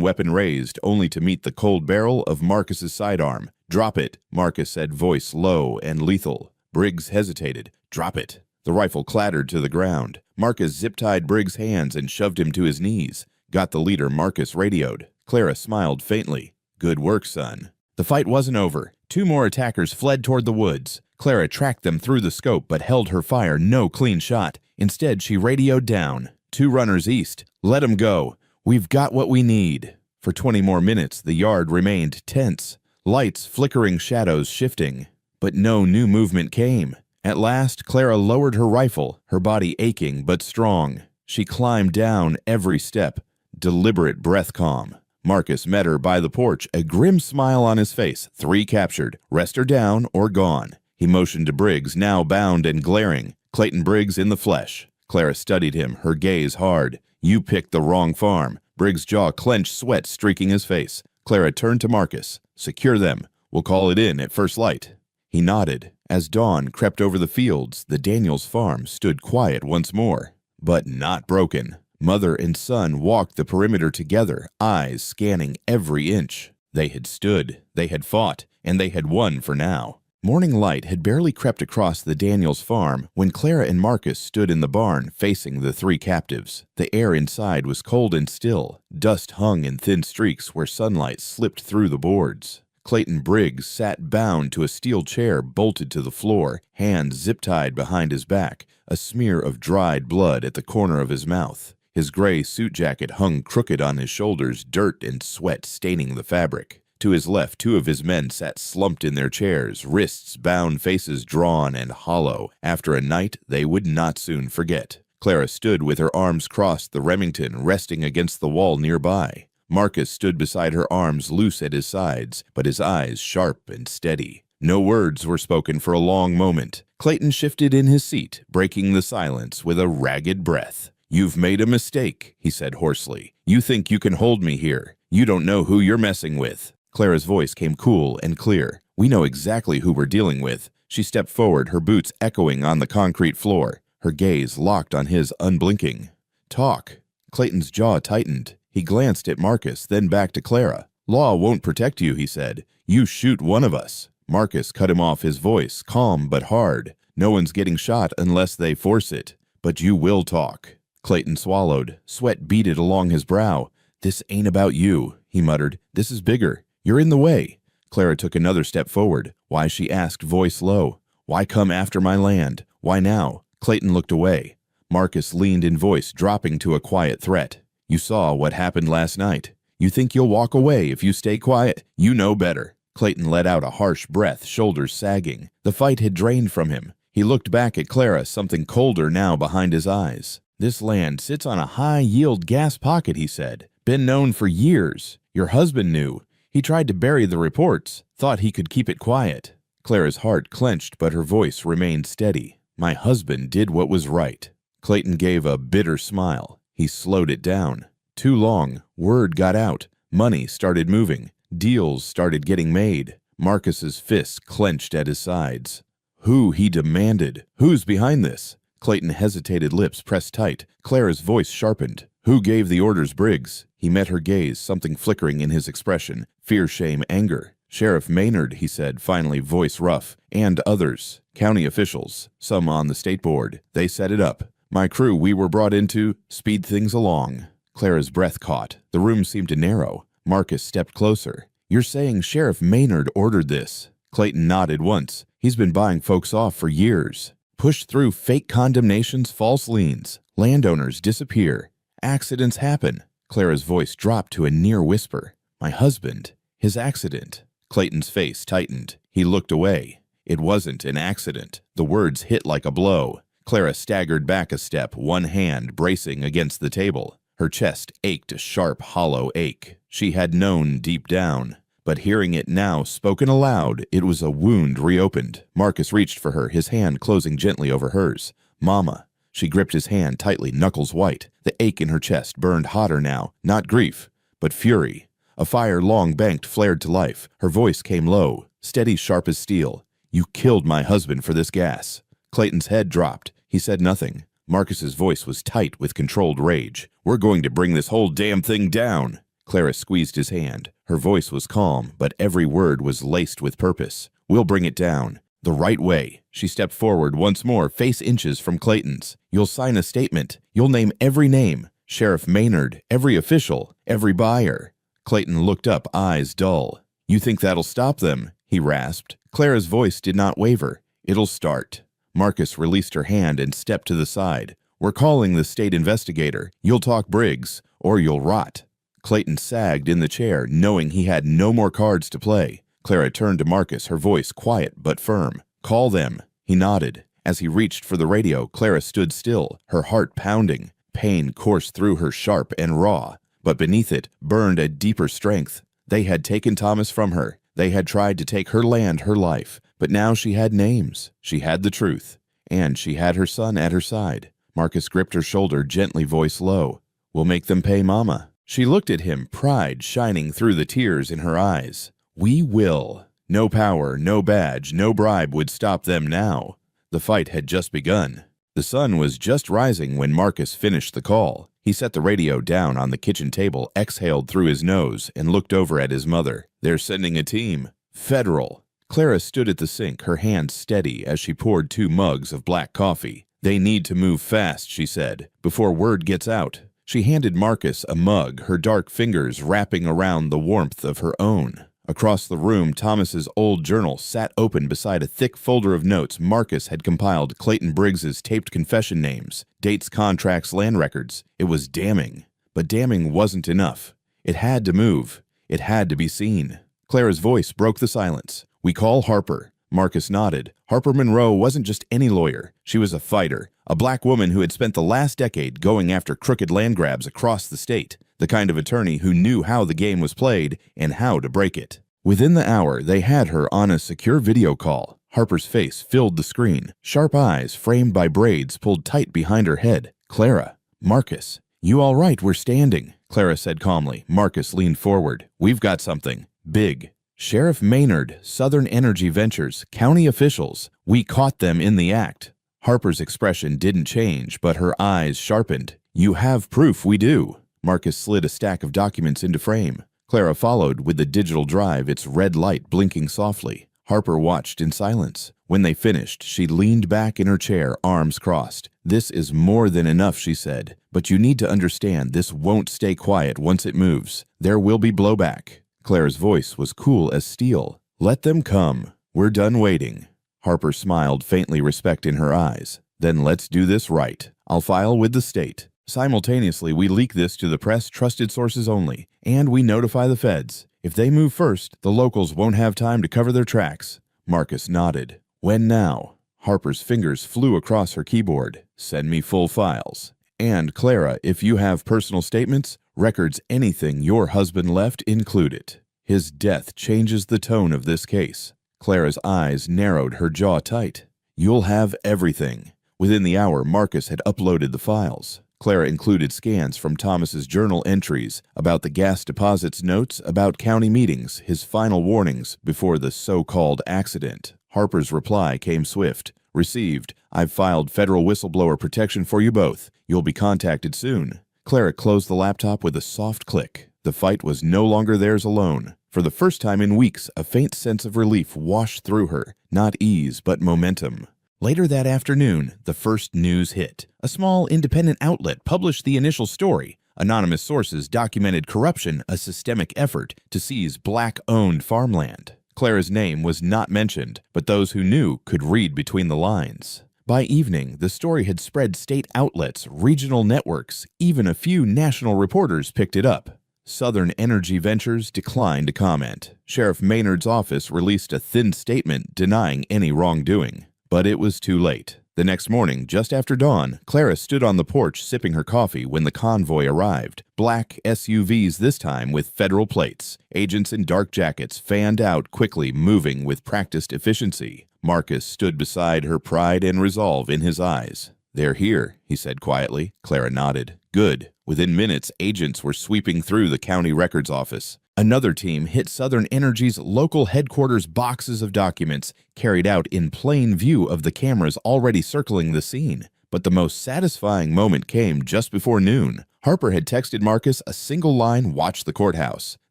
weapon raised, only to meet the cold barrel of Marcus's sidearm. "Drop it," Marcus said, voice low and lethal. Briggs hesitated. "Drop it." The rifle clattered to the ground. Marcus zip-tied Briggs' hands and shoved him to his knees. Got the leader, Marcus radioed. Clara smiled faintly. "Good work, son." The fight wasn't over. 2 more attackers fled toward the woods. Clara tracked them through the scope but held her fire. No clean shot. Instead, she radioed down. 2 runners east. "Let 'em go. We've got what we need." For 20 more minutes, the yard remained tense. Lights flickering, shadows shifting. But no new movement came. At last, Clara lowered her rifle, her body aching but strong. She climbed down every step. Deliberate, breath calm. Marcus met her by the porch, a grim smile on his face. 3 captured. Rest her down or gone. He motioned to Briggs, now bound and glaring. Clayton Briggs in the flesh. Clara studied him, her gaze hard. "You picked the wrong farm." Briggs' jaw clenched, sweat streaking his face. Clara turned to Marcus. "Secure them. We'll call it in at first light." He nodded. As dawn crept over the fields, the Daniels farm stood quiet once more. But not broken. Mother and son walked the perimeter together, eyes scanning every inch. They had stood, they had fought, and they had won for now. Morning light had barely crept across the Daniels farm when Clara and Marcus stood in the barn facing the 3 captives. The air inside was cold and still. Dust hung in thin streaks where sunlight slipped through the boards. Clayton Briggs sat bound to a steel chair bolted to the floor, hands zip-tied behind his back, a smear of dried blood at the corner of his mouth. His gray suit jacket hung crooked on his shoulders, dirt and sweat staining the fabric. To his left, 2 of his men sat slumped in their chairs, wrists bound, faces drawn and hollow, after a night they would not soon forget. Clara stood with her arms crossed, the Remington resting against the wall nearby. Marcus stood beside her, arms loose at his sides, but his eyes sharp and steady. No words were spoken for a long moment. Clayton shifted in his seat, breaking the silence with a ragged breath. "You've made a mistake," he said hoarsely. "You think you can hold me here. You don't know who you're messing with." Clara's voice came cool and clear. "We know exactly who we're dealing with." She stepped forward, her boots echoing on the concrete floor, her gaze locked on his, unblinking. "Talk." Clayton's jaw tightened. He glanced at Marcus, then back to Clara. "Law won't protect you," he said. "You shoot one of us." Marcus cut him off, his voice calm but hard. "No one's getting shot unless they force it. But you will talk." Clayton swallowed. Sweat beaded along his brow. "This ain't about you," he muttered. "This is bigger. You're in the way." Clara took another step forward. "Why?" she asked, voice low. "Why come after my land? Why now?" Clayton looked away. Marcus leaned in, voice dropping to a quiet threat. "You saw what happened last night. You think you'll walk away if you stay quiet? You know better." Clayton let out a harsh breath, shoulders sagging. The fight had drained from him. He looked back at Clara, something colder now behind his eyes. "This land sits on a high-yield gas pocket," he said. "Been known for years. Your husband knew. He tried to bury the reports, thought he could keep it quiet." Clara's heart clenched, but her voice remained steady. My husband did what was right. Clayton gave a bitter smile. He slowed it down. Too long. Word got out. Money started moving. Deals started getting made. Marcus's fists clenched at his sides. Who, he demanded. Who's behind this? Clayton hesitated, lips pressed tight. Clara's voice sharpened. Who gave the orders, Briggs? He met her gaze, something flickering in his expression. Fear, shame, anger. Sheriff Maynard, he said, finally, voice rough. And others. County officials. Some on the state board. They set it up. My crew, we were brought in to speed things along. Clara's breath caught. The room seemed to narrow. Marcus stepped closer. You're saying Sheriff Maynard ordered this? Clayton nodded once. He's been buying folks off for years. Pushed through fake condemnations, false liens. Landowners disappear. Accidents happen. Clara's voice dropped to a near whisper. My husband. His accident. Clayton's face tightened. He looked away. It wasn't an accident. The words hit like a blow. Clara staggered back a step, one hand bracing against the table. Her chest ached a sharp, hollow ache. She had known deep down. But hearing it now, spoken aloud, it was a wound reopened. Marcus reached for her, his hand closing gently over hers. Mama. She gripped his hand tightly, knuckles white. The ache in her chest burned hotter now, not grief, but fury. A fire long banked flared to life. Her voice came low, steady, sharp as steel. You killed my husband for this gas. Clayton's head dropped. He said nothing. Marcus's voice was tight with controlled rage. We're going to bring this whole damn thing down. Clara squeezed his hand. Her voice was calm, but every word was laced with purpose. We'll bring it down. The right way. She stepped forward once more, face inches from Clayton's. You'll sign a statement. You'll name every name. Sheriff Maynard, every official, every buyer. Clayton looked up, eyes dull. You think that'll stop them? He rasped. Clara's voice did not waver. It'll start. Marcus released her hand and stepped to the side. We're calling the state investigator. You'll talk Briggs, or you'll rot. Clayton sagged in the chair, knowing he had no more cards to play. Clara turned to Marcus, her voice quiet but firm. Call them. He nodded. As he reached for the radio, Clara stood still, her heart pounding. Pain coursed through her sharp and raw, but beneath it burned a deeper strength. They had taken Thomas from her. They had tried to take her land, her life. But now she had names. She had the truth. And she had her son at her side. Marcus gripped her shoulder, gently, voice low. We'll make them pay, Mama. She looked at him, pride shining through the tears in her eyes. We will. No power, no badge, no bribe would stop them now. The fight had just begun. The sun was just rising when Marcus finished the call. He set the radio down on the kitchen table, exhaled through his nose, and looked over at his mother. They're sending a team. Federal. Clara stood at the sink, her hand steady as she poured 2 mugs of black coffee. They need to move fast, she said, before word gets out. She handed Marcus a mug, her dark fingers wrapping around the warmth of her own. Across the room, Thomas's old journal sat open beside a thick folder of notes Marcus had compiled Clayton Briggs's taped confession names, dates, contracts, land records. It was damning. But damning wasn't enough. It had to move. It had to be seen. Clara's voice broke the silence. We call Harper. Marcus nodded. Harper Monroe wasn't just any lawyer. She was a fighter, a black woman who had spent the last decade going after crooked land grabs across the state, the kind of attorney who knew how the game was played and how to break it. Within the hour, they had her on a secure video call. Harper's face filled the screen, sharp eyes framed by braids pulled tight behind her head. Clara. Marcus. You all right? We're standing, Clara said calmly. Marcus leaned forward. We've got something. Big. Sheriff Maynard, Southern Energy Ventures, county officials. We caught them in the act. Harper's expression didn't change, but her eyes sharpened. You have proof we do. Marcus slid a stack of documents into frame. Clara followed with the digital drive, its red light blinking softly. Harper watched in silence. When they finished, she leaned back in her chair, arms crossed. This is more than enough, she said. But you need to understand this won't stay quiet once it moves. There will be blowback. Clara's voice was cool as steel. Let them come. We're done waiting. Harper smiled, faintly, respect in her eyes. Then let's do this right. I'll file with the state. Simultaneously, we leak this to the press, trusted sources only, and we notify the feds. If they move first, the locals won't have time to cover their tracks. Marcus nodded. When now? Harper's fingers flew across her keyboard. Send me full files. And, Clara, if you have personal statements, records, anything your husband left, include it. His death changes the tone of this case. Clara's eyes narrowed, her jaw tight. "You'll have everything." Within the hour, Marcus had uploaded the files. Clara included scans from Thomas's journal entries about the gas deposits, notes about county meetings, his final warnings before the so-called accident. Harper's reply came swift. "Received. I've filed federal whistleblower protection for you both. You'll be contacted soon." Clara closed the laptop with a soft click. The fight was no longer theirs alone. For the first time in weeks, a faint sense of relief washed through her. Not ease, but momentum. Later that afternoon, the first news hit. A small independent outlet published the initial story. Anonymous sources documented corruption, a systemic effort to seize black-owned farmland. Clara's name was not mentioned, but those who knew could read between the lines. By evening, the story had spread state outlets, regional networks, even a few national reporters picked it up. Southern Energy Ventures declined to comment. Sheriff Maynard's office released a thin statement denying any wrongdoing. But it was too late. The next morning, just after dawn, Clara stood on the porch sipping her coffee when the convoy arrived. Black SUVs this time with federal plates. Agents in dark jackets fanned out quickly, moving with practiced efficiency. Marcus stood beside her, pride and resolve in his eyes. "They're here," he said quietly. Clara nodded. "Good." Within minutes, agents were sweeping through the county records office. Another team hit Southern Energy's local headquarters. Boxes of documents carried out in plain view of the cameras already circling the scene. But the most satisfying moment came just before noon. Harper had texted Marcus a single line, "Watch the courthouse."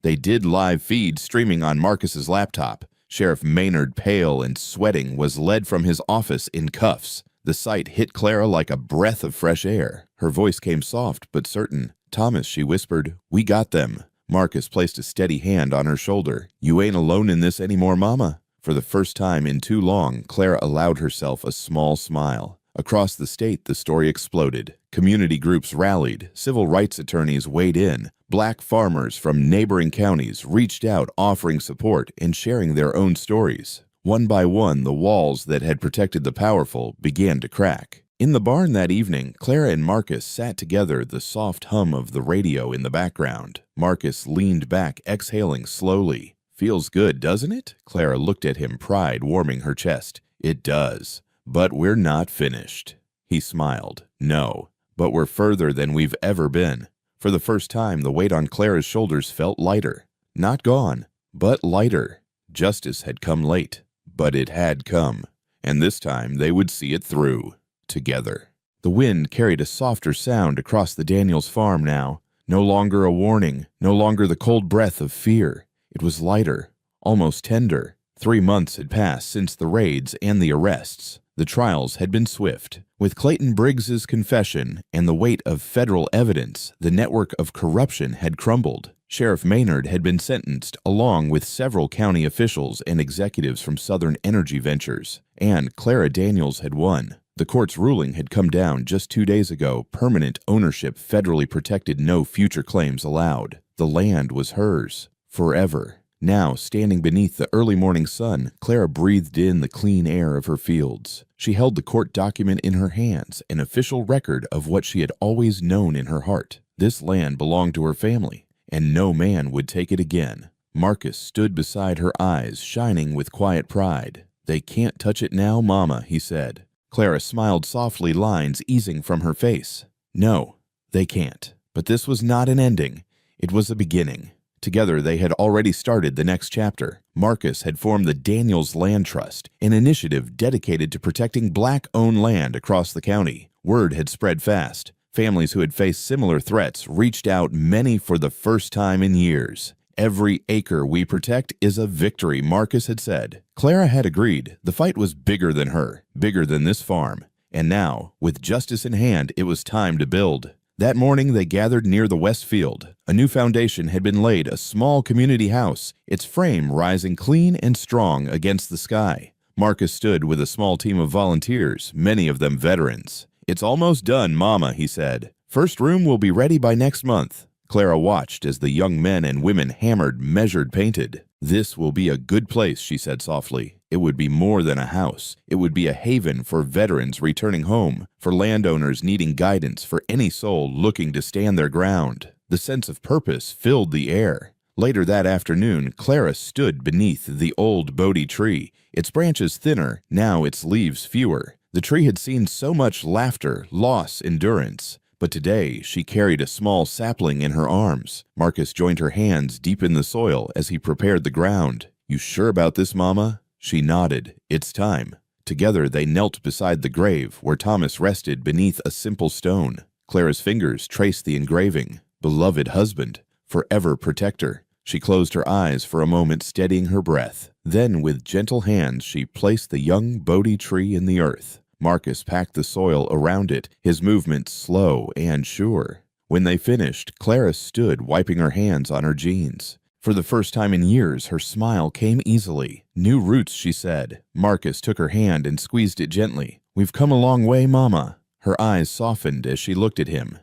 They did live feed streaming on Marcus's laptop. Sheriff Maynard, pale and sweating, was led from his office in cuffs. The sight hit Clara like a breath of fresh air. Her voice came soft but certain. "Thomas," she whispered, "we got them." Marcus placed a steady hand on her shoulder. "You ain't alone in this anymore, Mama." For the first time in too long, Clara allowed herself a small smile. Across the state, the story exploded. Community groups rallied. Civil rights attorneys weighed in. Black farmers from neighboring counties reached out, offering support and sharing their own stories. One by one, the walls that had protected the powerful began to crack. In the barn that evening, Clara and Marcus sat together, the soft hum of the radio in the background. Marcus leaned back, exhaling slowly. "Feels good, doesn't it?" Clara looked at him, pride warming her chest. "It does. But we're not finished." He smiled. "No, but we're further than we've ever been." For the first time, the weight on Clara's shoulders felt lighter. Not gone, but lighter. Justice had come late, but it had come. And this time, they would see it through. Together. The wind carried a softer sound across the Daniels farm now. No longer a warning, no longer the cold breath of fear. It was lighter, almost tender. 3 months had passed since the raids and the arrests. The trials had been swift. With Clayton Briggs's confession and the weight of federal evidence, the network of corruption had crumbled. Sheriff Maynard had been sentenced, along with several county officials and executives from Southern Energy Ventures. And Clara Daniels had won. The court's ruling had come down just 2 days ago. Permanent ownership, federally protected, no future claims allowed. The land was hers. Forever. Now, standing beneath the early morning sun, Clara breathed in the clean air of her fields. She held the court document in her hands, an official record of what she had always known in her heart. This land belonged to her family, and no man would take it again. Marcus stood beside her, eyes shining with quiet pride. "They can't touch it now, Mama," he said. Clara smiled softly, lines easing from her face. "No, they can't." But this was not an ending. It was a beginning. Together, they had already started the next chapter. Marcus had formed the Daniels Land Trust, an initiative dedicated to protecting black-owned land across the county. Word had spread fast. Families who had faced similar threats reached out, many for the first time in years. "Every acre we protect is a victory," Marcus had said. Clara had agreed. The fight was bigger than her, bigger than this farm. And now, with justice in hand, it was time to build. That morning, they gathered near the West Field. A new foundation had been laid, a small community house, its frame rising clean and strong against the sky. Marcus stood with a small team of volunteers, many of them veterans. "It's almost done, Mama," he said. "First room will be ready by next month." Clara watched as the young men and women hammered, measured, painted. "This will be a good place," she said softly. It would be more than a house. It would be a haven for veterans returning home, for landowners needing guidance, for any soul looking to stand their ground. The sense of purpose filled the air. Later that afternoon, Clara stood beneath the old Bodhi tree, its branches thinner, now its leaves fewer. The tree had seen so much laughter, loss, endurance. But today she carried a small sapling in her arms. Marcus joined her hands deep in the soil as he prepared the ground. "You sure about this, Mama?" She nodded. "It's time." Together they knelt beside the grave where Thomas rested beneath a simple stone. Clara's fingers traced the engraving. "Beloved husband, forever protector." She closed her eyes for a moment, steadying her breath. Then with gentle hands she placed the young Bodhi tree in the earth. Marcus packed the soil around it, his movements slow and sure. When they finished, Clara stood wiping her hands on her jeans. For the first time in years, her smile came easily. "New roots," she said. Marcus took her hand and squeezed it gently. "We've come a long way, Mama." Her eyes softened as she looked at him.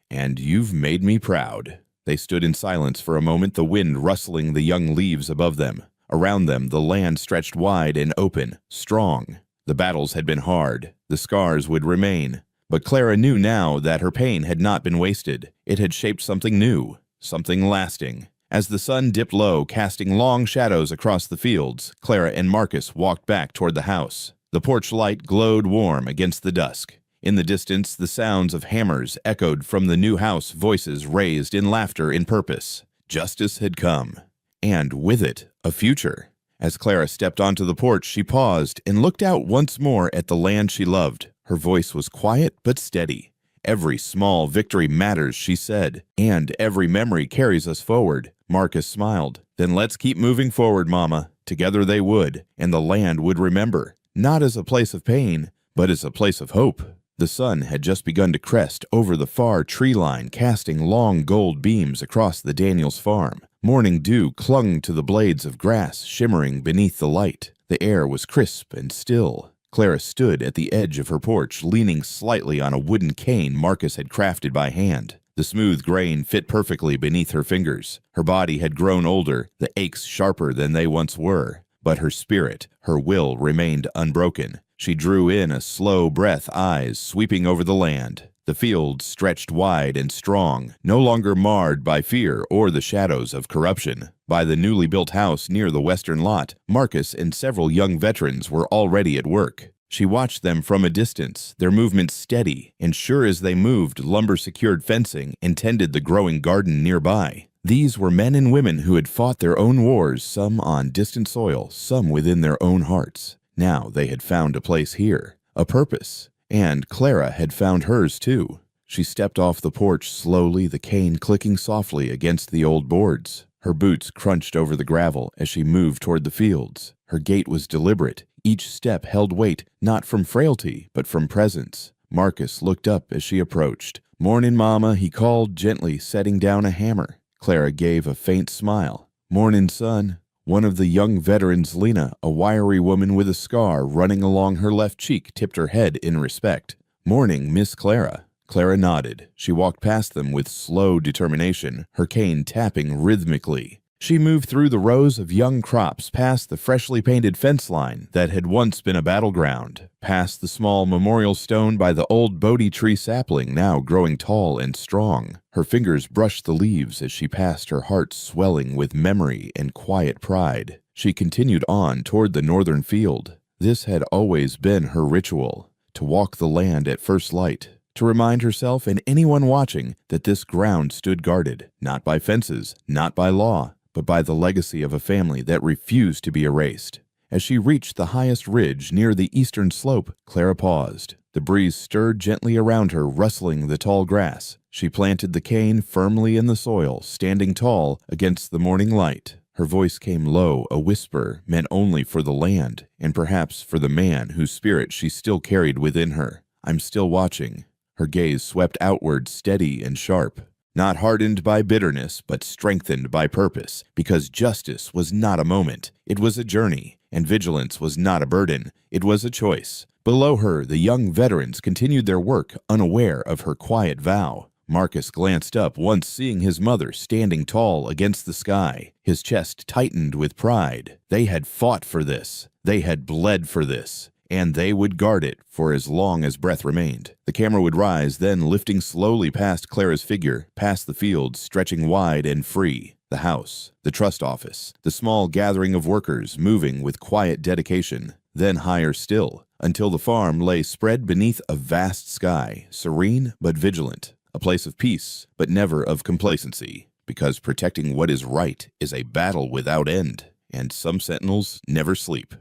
"And you've made me proud." They stood in silence for a moment, the wind rustling the young leaves above them. Around them, the land stretched wide and open, strong. The battles had been hard. The scars would remain. But Clara knew now that her pain had not been wasted. It had shaped something new, something lasting. As the sun dipped low, casting long shadows across the fields, Clara and Marcus walked back toward the house. The porch light glowed warm against the dusk. In the distance, the sounds of hammers echoed from the new house, voices raised in laughter in purpose. Justice had come. And with it, a future. As Clara stepped onto the porch, she paused and looked out once more at the land she loved. Her voice was quiet but steady. "Every small victory matters," she said, "and every memory carries us forward." Marcus smiled. "Then let's keep moving forward, Mama." Together they would, and the land would remember, not as a place of pain, but as a place of hope. The sun had just begun to crest over the far tree line, casting long gold beams across the Daniels farm. Morning dew clung to the blades of grass, shimmering beneath the light. The air was crisp and still. Clara stood at the edge of her porch, leaning slightly on a wooden cane Marcus had crafted by hand. The smooth grain fit perfectly beneath her fingers. Her body had grown older, the aches sharper than they once were. But her spirit, her will remained unbroken. She drew in a slow breath, eyes sweeping over the land. The fields stretched wide and strong, no longer marred by fear or the shadows of corruption. By the newly built house near the western lot, Marcus and several young veterans were already at work. She watched them from a distance, their movements steady, and sure as they moved, lumber-secured fencing and tended the growing garden nearby. These were men and women who had fought their own wars, some on distant soil, some within their own hearts. Now they had found a place here, a purpose. And Clara had found hers too. She stepped off the porch slowly, the cane clicking softly against the old boards. Her boots crunched over the gravel as she moved toward the fields. Her gait was deliberate. Each step held weight, not from frailty, but from presence. Marcus looked up as she approached. "Mornin', Mama," he called, gently setting down a hammer. Clara gave a faint smile. "Mornin', son." One of the young veterans, Lena, a wiry woman with a scar running along her left cheek, tipped her head in respect. "Morning, Miss Clara." Clara nodded. She walked past them with slow determination, her cane tapping rhythmically. She moved through the rows of young crops, past the freshly painted fence line that had once been a battleground, past the small memorial stone by the old Bodhi tree sapling, now growing tall and strong. Her fingers brushed the leaves as she passed, her heart swelling with memory and quiet pride. She continued on toward the northern field. This had always been her ritual, to walk the land at first light, to remind herself and anyone watching that this ground stood guarded, not by fences, not by law, but by the legacy of a family that refused to be erased. As she reached the highest ridge near the eastern slope, Clara paused. The breeze stirred gently around her, rustling the tall grass. She planted the cane firmly in the soil, standing tall against the morning light. Her voice came low, a whisper meant only for the land, and perhaps for the man whose spirit she still carried within her. "I'm still watching." Her gaze swept outward, steady and sharp. Not hardened by bitterness, but strengthened by purpose, because justice was not a moment, it was a journey, and vigilance was not a burden, it was a choice. Below her, the young veterans continued their work, unaware of her quiet vow. Marcus glanced up, once seeing his mother standing tall against the sky. His chest tightened with pride. They had fought for this. They had bled for this. And they would guard it for as long as breath remained. The camera would rise, then lifting slowly past Clara's figure, past the fields, stretching wide and free. The house, the trust office, the small gathering of workers moving with quiet dedication, then higher still, until the farm lay spread beneath a vast sky, serene but vigilant, a place of peace but never of complacency, because protecting what is right is a battle without end, and some sentinels never sleep.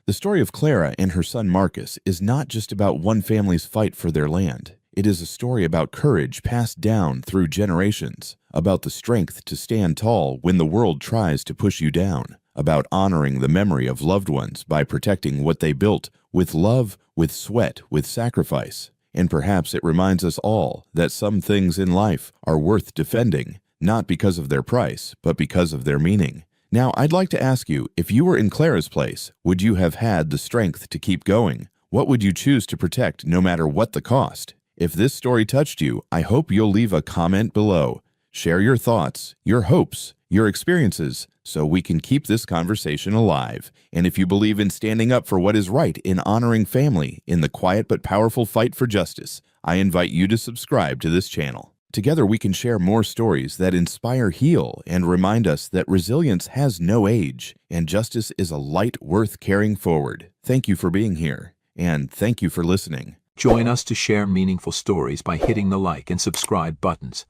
The story of Clara and her son Marcus is not just about one family's fight for their land. It is a story about courage passed down through generations, about the strength to stand tall when the world tries to push you down, about honoring the memory of loved ones by protecting what they built with love, with sweat, with sacrifice. And perhaps it reminds us all that some things in life are worth defending, not because of their price, but because of their meaning. Now, I'd like to ask you, if you were in Clara's place, would you have had the strength to keep going? What would you choose to protect no matter what the cost? If this story touched you, I hope you'll leave a comment below. Share your thoughts, your hopes, your experiences, so we can keep this conversation alive. And if you believe in standing up for what is right, in honoring family, in the quiet but powerful fight for justice, I invite you to subscribe to this channel. Together we can share more stories that inspire, heal, and remind us that resilience has no age, and justice is a light worth carrying forward. Thank you for being here, and thank you for listening. Join us to share meaningful stories by hitting the like and subscribe buttons.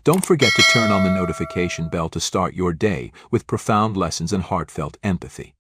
Don't forget to turn on the notification bell to start your day with profound lessons and heartfelt empathy.